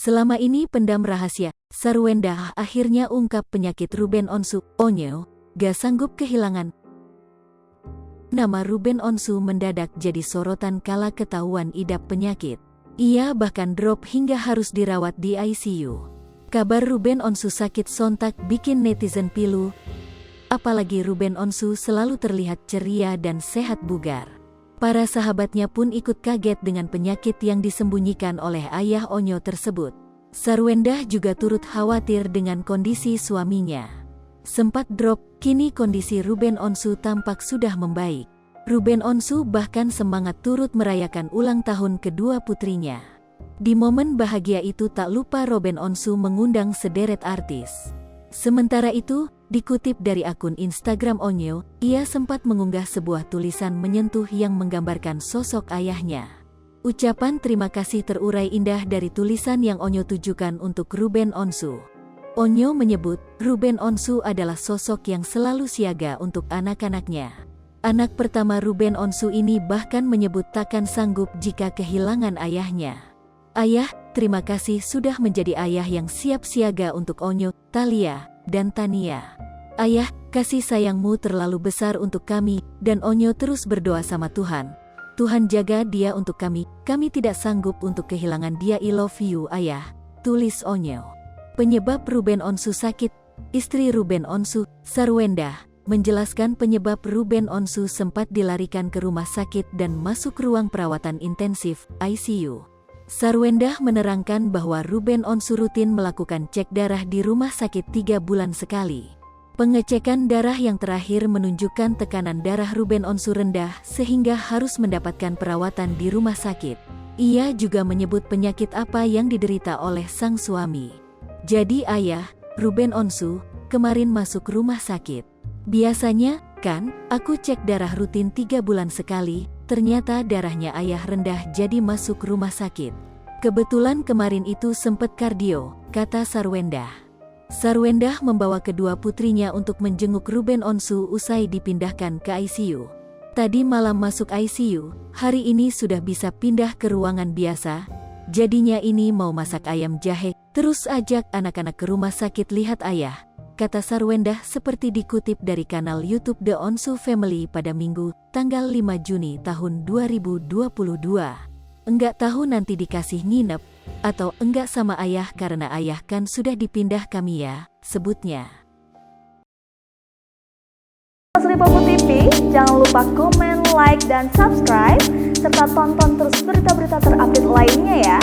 Selama ini pendam rahasia, Sarwendah akhirnya ungkap penyakit Ruben Onsu. Onyo gak sanggup kehilangan. Nama Ruben Onsu mendadak jadi sorotan kala ketahuan idap penyakit. Ia bahkan drop hingga harus dirawat di ICU. Kabar Ruben Onsu sakit sontak bikin netizen pilu. Apalagi Ruben Onsu selalu terlihat ceria dan sehat bugar. Para sahabatnya pun ikut kaget dengan penyakit yang disembunyikan oleh ayah Onyo tersebut. Sarwendah juga turut khawatir dengan kondisi suaminya. Sempat drop, kini kondisi Ruben Onsu tampak sudah membaik. Ruben Onsu bahkan semangat turut merayakan ulang tahun kedua putrinya. Di momen bahagia itu tak lupa Ruben Onsu mengundang sederet artis. Sementara itu, dikutip dari akun Instagram Onyo, ia sempat mengunggah sebuah tulisan menyentuh yang menggambarkan sosok ayahnya. Ucapan terima kasih terurai indah dari tulisan yang Onyo tujukan untuk Ruben Onsu. Onyo menyebut, Ruben Onsu adalah sosok yang selalu siaga untuk anak-anaknya. Anak pertama Ruben Onsu ini bahkan menyebut takkan sanggup jika kehilangan ayahnya. Ayah, terima kasih sudah menjadi ayah yang siap siaga untuk Onyo, Thalia, dan Tania. Ayah, kasih sayangmu terlalu besar untuk kami, dan Onyo terus berdoa sama Tuhan. Tuhan jaga dia untuk kami tidak sanggup untuk kehilangan dia. I love you ayah, tulis Onyo. Penyebab Ruben Onsu sakit, istri Ruben Onsu, Sarwendah, menjelaskan penyebab Ruben Onsu sempat dilarikan ke rumah sakit dan masuk ruang perawatan intensif, ICU. Sarwendah menerangkan bahwa Ruben Onsu rutin melakukan cek darah di rumah sakit 3 bulan sekali. Pengecekan darah yang terakhir menunjukkan tekanan darah Ruben Onsu rendah sehingga harus mendapatkan perawatan di rumah sakit. Ia juga menyebut penyakit apa yang diderita oleh sang suami. Jadi ayah, Ruben Onsu, kemarin masuk rumah sakit. Biasanya, kan, aku cek darah rutin 3 bulan sekali. Ternyata darahnya ayah rendah jadi masuk rumah sakit. Kebetulan kemarin itu sempet kardio, kata Sarwendah. Sarwendah membawa kedua putrinya untuk menjenguk Ruben Onsu usai dipindahkan ke ICU. Tadi malam masuk ICU, hari ini sudah bisa pindah ke ruangan biasa. Jadinya ini mau masak ayam jahe, terus ajak anak-anak ke rumah sakit lihat ayah, kata Sarwendah seperti dikutip dari kanal YouTube The Onsu Family pada Minggu, tanggal 5 Juni tahun 2022. Enggak tahu nanti dikasih nginep, atau enggak sama ayah karena ayah kan sudah dipindah kami ya, sebutnya. Liverpool TV, jangan lupa komen, like, dan subscribe, serta tonton terus berita-berita terupdate lainnya ya.